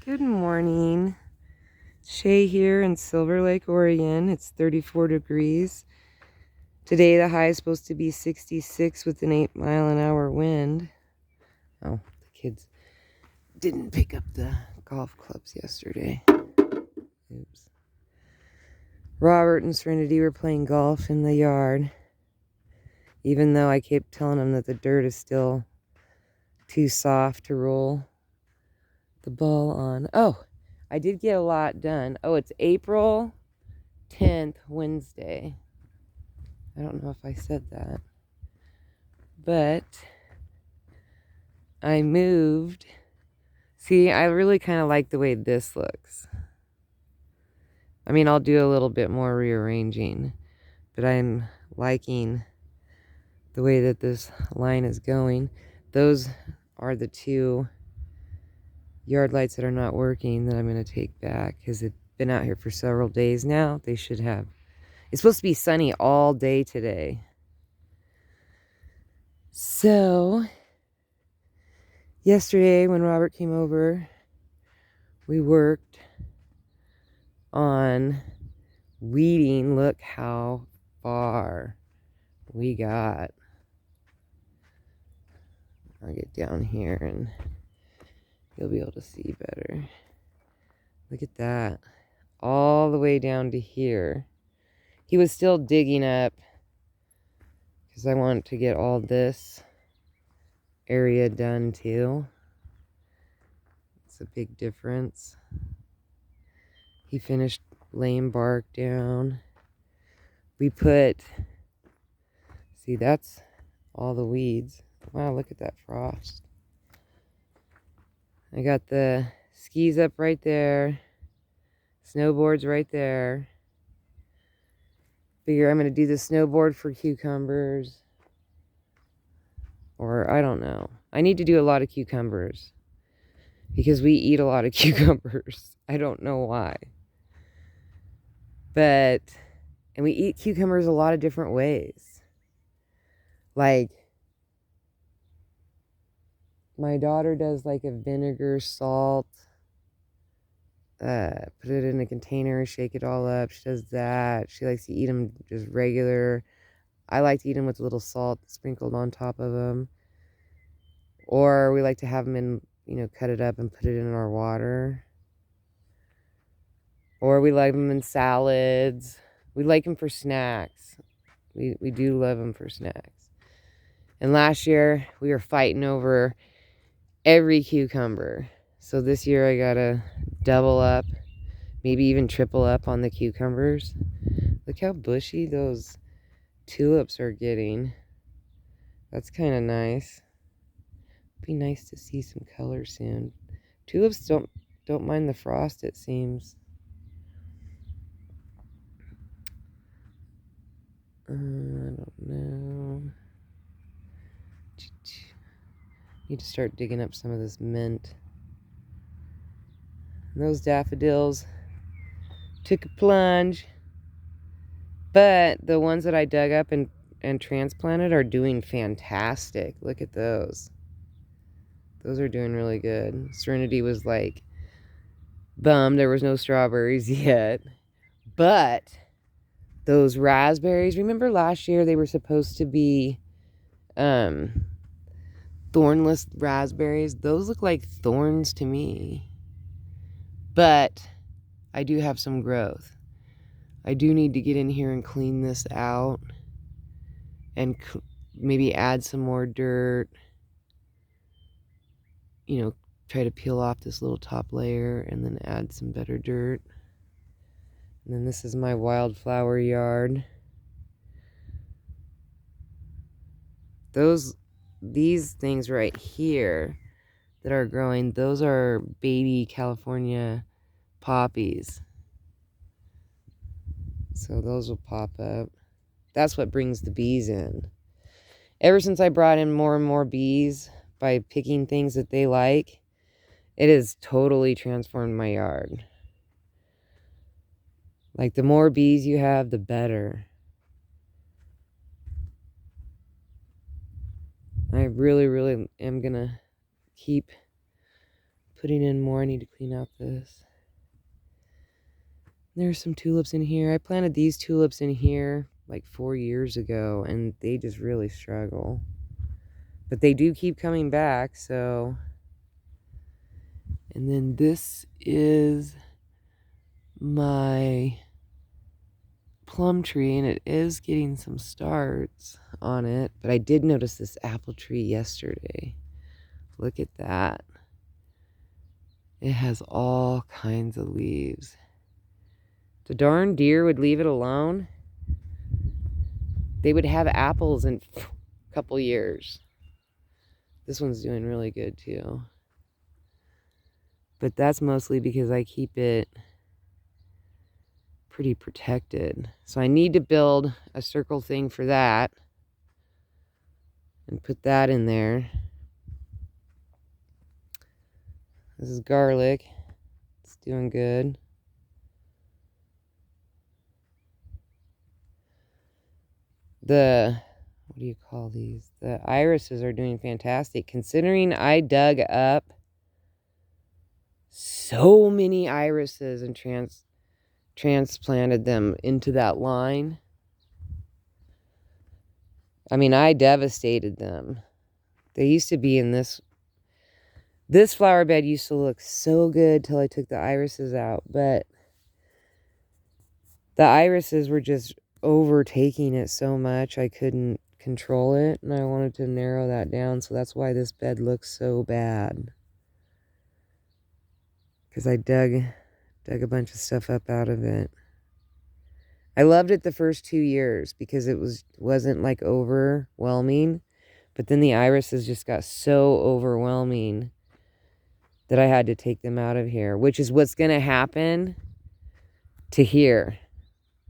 Good morning. Shay here in Silver Lake, Oregon. It's 34 degrees. Today the high is supposed to be 66 with an 8-mile-an-hour wind. Oh, the kids didn't pick up the golf clubs yesterday. Oops. Robert and Serenity were playing golf in the yard, even though I kept telling them that the dirt is still too soft to roll the ball on. Oh, I did get a lot done. Oh, it's April 10th, Wednesday. I don't know if I said that. But I moved. See, I really kind of like the way this looks. I mean, I'll do a little bit more rearranging, but I'm liking the way that this line is going. Those are the two yard lights that are not working that I'm going to take back because they've been out here for several days now. They should have. It's supposed to be sunny all day today. So, yesterday when Robert came over, we worked on weeding. Look how far we got. I'll get down here and you'll be able to see better. Look at that. All the way down to here. He was still digging up because I want to get all this area done too. It's a big difference. He finished laying bark down. We put, see, that's all the weeds. Wow, look at that frost. I got the skis up right there. Snowboards right there. Figure I'm going to do the snowboard for cucumbers. Or I don't know. I need to do a lot of cucumbers. Because we eat a lot of cucumbers. I don't know why. And we eat cucumbers a lot of different ways. Like, my daughter does like a vinegar, salt, put it in a container, shake it all up. She does that. She likes to eat them just regular. I like to eat them with a little salt sprinkled on top of them. Or we like to have them in, cut it up and put it in our water. Or we like them in salads. We like them for snacks. We do love them for snacks. And last year, we were fighting over every cucumber. So this year I gotta double up, maybe even triple up on the cucumbers. Look how bushy those tulips are getting. That's kind of nice. Be nice to see some color soon. Tulips don't mind the frost, it seems. I don't know. Need to start digging up some of this mint. And those daffodils took a plunge. But the ones that I dug up and transplanted are doing fantastic. Look at those. Those are doing really good. Serenity was like bummed there was no strawberries yet. But those raspberries, remember last year they were supposed to be thornless raspberries? Those look like thorns to me. But I do have some growth. I do need to get in here and clean this out and maybe add some more dirt. Try to peel off this little top layer and then add some better dirt. And then this is my wildflower yard. These things right here that are growing, those are baby California poppies. So those will pop up. That's what brings the bees in. Ever since I brought in more and more bees by picking things that they like, it has totally transformed my yard. Like, the more bees you have, the better. I really, really am gonna keep putting in more. I need to clean out this. There's some tulips in here. I planted these tulips in here like 4 years ago, and they just really struggle. But they do keep coming back, so. And then this is my plum tree, and it is getting some starts on it. But I did notice this apple tree yesterday. Look at that. It has all kinds of leaves. The darn deer would leave it alone. They would have apples in a couple years. This one's doing really good too. But that's mostly because I keep it pretty protected. So I need to build a circle thing for that and put that in there. This is garlic. It's doing good. What do you call these? The irises are doing fantastic, considering I dug up so many irises and transplanted them into that line. I mean, I devastated them. They used to be in this flower bed used to look so good till I took the irises out, but the irises were just overtaking it so much I couldn't control it, and I wanted to narrow that down, so that's why this bed looks so bad. Because I dug a bunch of stuff up out of it. I loved it the first 2 years because it wasn't like overwhelming, but then the irises just got so overwhelming that I had to take them out of here, which is what's going to happen to here.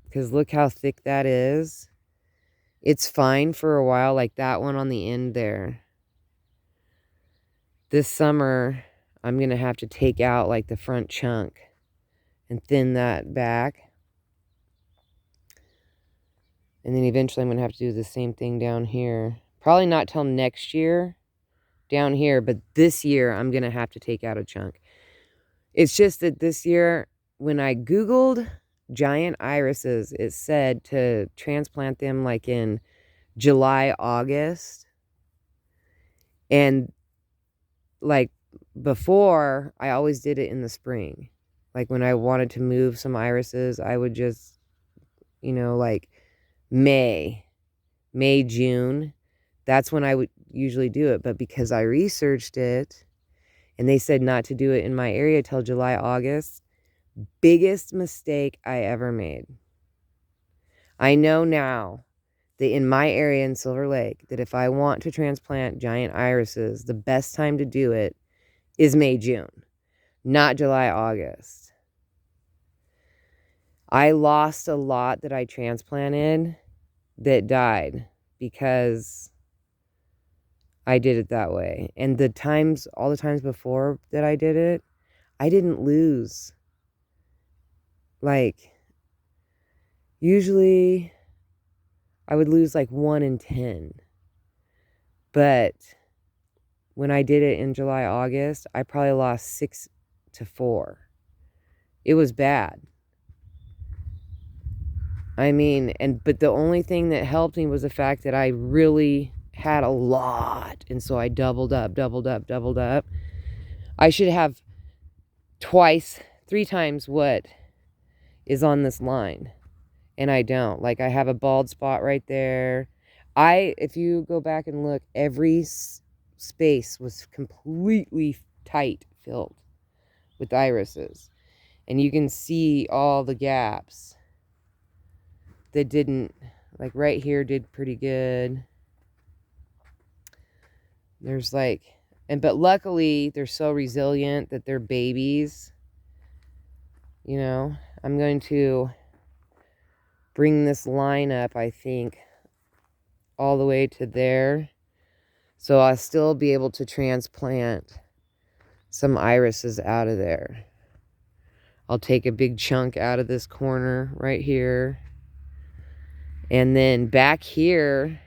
Because look how thick that is. It's fine for a while, like that one on the end there. This summer, I'm going to have to take out like the front chunk and thin that back. And then eventually I'm going to have to do the same thing down here. Probably not till next year down here, but this year I'm going to have to take out a chunk. It's just that this year, when I Googled giant irises, it said to transplant them like in July, August. And like before, I always did it in the spring. Like when I wanted to move some irises, I would just, like May, June. That's when I would usually do it. But because I researched it and they said not to do it in my area till July, August, biggest mistake I ever made. I know now that in my area in Silver Lake, that if I want to transplant giant irises, the best time to do it is May, June, not July, August. I lost a lot that I transplanted that died because I did it that way. And all the times before that I did it, I didn't lose. Like, usually I would lose like 1 in 10. But when I did it in July, August, I probably lost 6 to 4. It was bad. I mean, but the only thing that helped me was the fact that I really had a lot. And so I doubled up. I should have 3 times what is on this line. And I don't. Like, I have a bald spot right there. If you go back and look, every space was completely tight filled with irises. And you can see all the gaps that didn't, like right here did pretty good. There's but luckily they're so resilient that they're babies. I'm going to bring this line up, I think, all the way to there. So I'll still be able to transplant some irises out of there. I'll take a big chunk out of this corner right here. And then back here,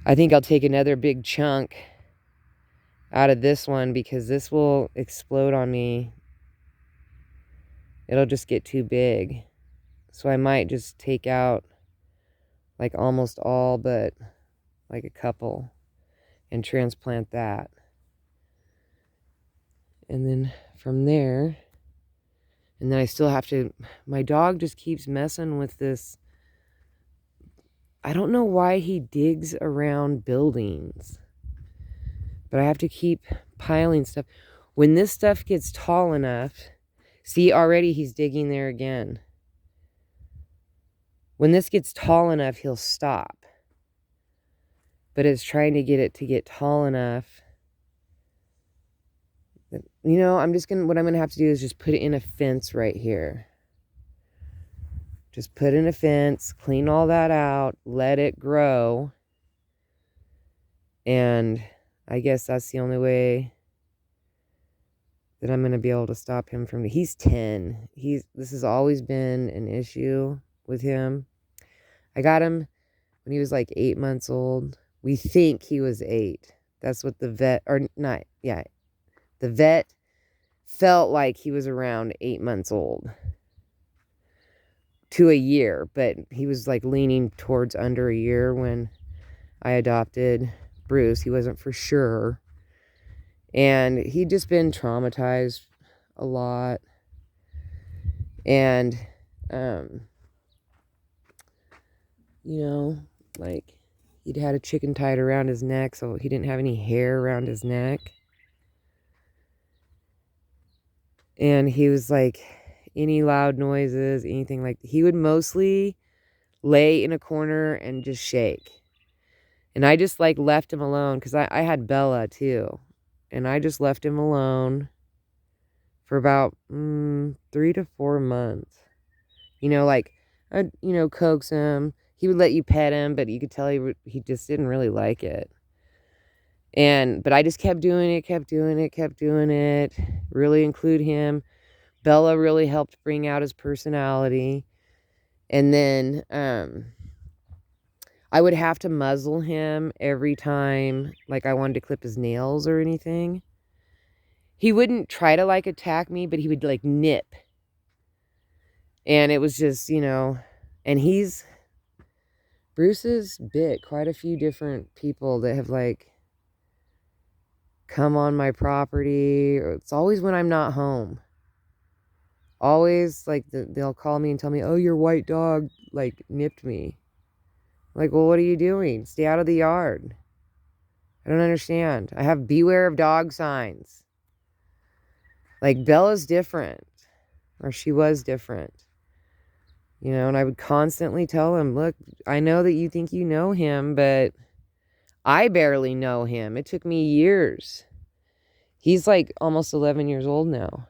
I think I'll take another big chunk out of this one because this will explode on me. It'll just get too big. So I might just take out like almost all but like a couple and transplant that. And then from there, and then I still have to, my dog just keeps messing with this. I don't know why he digs around buildings, but I have to keep piling stuff. When this stuff gets tall enough, see, already he's digging there again. When this gets tall enough, he'll stop. But it's trying to get it to get tall enough. You know, what I'm going to have to do is just put it in a fence right here. Just put in a fence, clean all that out, let it grow. And I guess that's the only way that I'm going to be able to stop him from, he's 10. This has always been an issue with him. I got him when he was like 8 months old. We think he was 8. That's what the vet, or not, yeah. The vet felt like he was around 8 months old to a year, but he was like leaning towards under a year when I adopted Bruce. He wasn't for sure. And he'd just been traumatized a lot. And, you know, like he'd had a chicken tied around his neck, so he didn't have any hair around his neck. And he was like, any loud noises, anything like, he would mostly lay in a corner and just shake. And I just like left him alone because I had Bella too. And I just left him alone for about 3 to 4 months. You know, like, I'd, you know, coax him. He would let you pet him, but you could tell he just didn't really like it. But I just kept doing it, really include him. Bella really helped bring out his personality. And then I would have to muzzle him every time, like I wanted to clip his nails or anything. He wouldn't try to like attack me, but he would like nip. And it was just, you know, and Bruce has bit quite a few different people that have like come on my property. It's always when I'm not home. Always like they'll call me and tell me, oh, your white dog like nipped me. Like, well, what are you doing? Stay out of the yard. I don't understand. I have beware of dog signs. Like, Bella's different. Or she was different. You know, and I would constantly tell him, look, I know that you think you know him, but I barely know him. It took me years. He's like almost 11 years old now.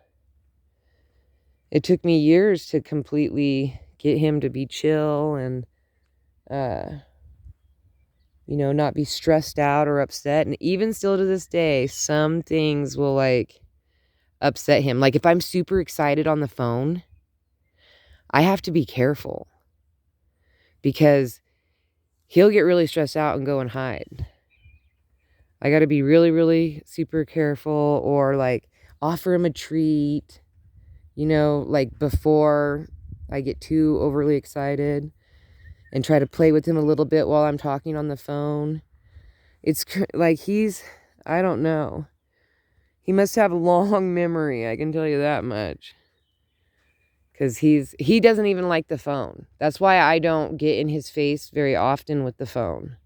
It took me years to completely get him to be chill and, you know, not be stressed out or upset. And even still to this day, some things will like upset him. Like if I'm super excited on the phone, I have to be careful because he'll get really stressed out and go and hide. I got to be really, really super careful, or like offer him a treat, you know, like before I get too overly excited, and try to play with him a little bit while I'm talking on the phone. It's like I don't know. He must have a long memory, I can tell you that much. Because he doesn't even like the phone. That's why I don't get in his face very often with the phone.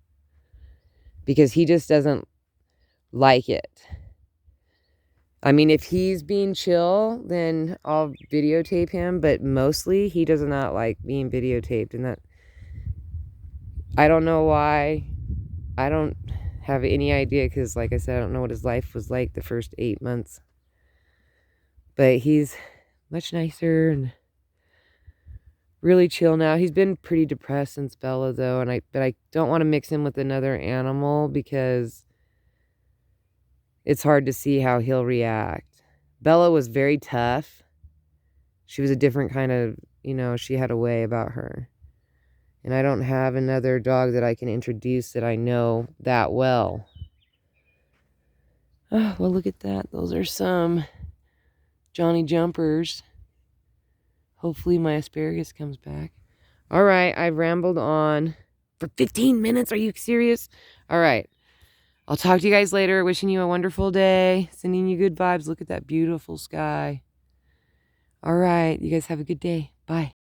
Because he just doesn't like it. I mean, if he's being chill, then I'll videotape him. But mostly, he does not like being videotaped. And that, I don't know why. I don't have any idea. Because like I said, I don't know what his life was like the first 8 months. But he's much nicer and really chill now. He's been pretty depressed since Bella, though. But I don't want to mix him with another animal because it's hard to see how he'll react. Bella was very tough. She was a different kind of, you know, she had a way about her. And I don't have another dog that I can introduce that I know that well. Oh, well, look at that. Those are some Johnny Jumpers. Hopefully my asparagus comes back. All right, I've rambled on for 15 minutes. Are you serious? All right. I'll talk to you guys later. Wishing you a wonderful day. Sending you good vibes. Look at that beautiful sky. All right. You guys have a good day. Bye.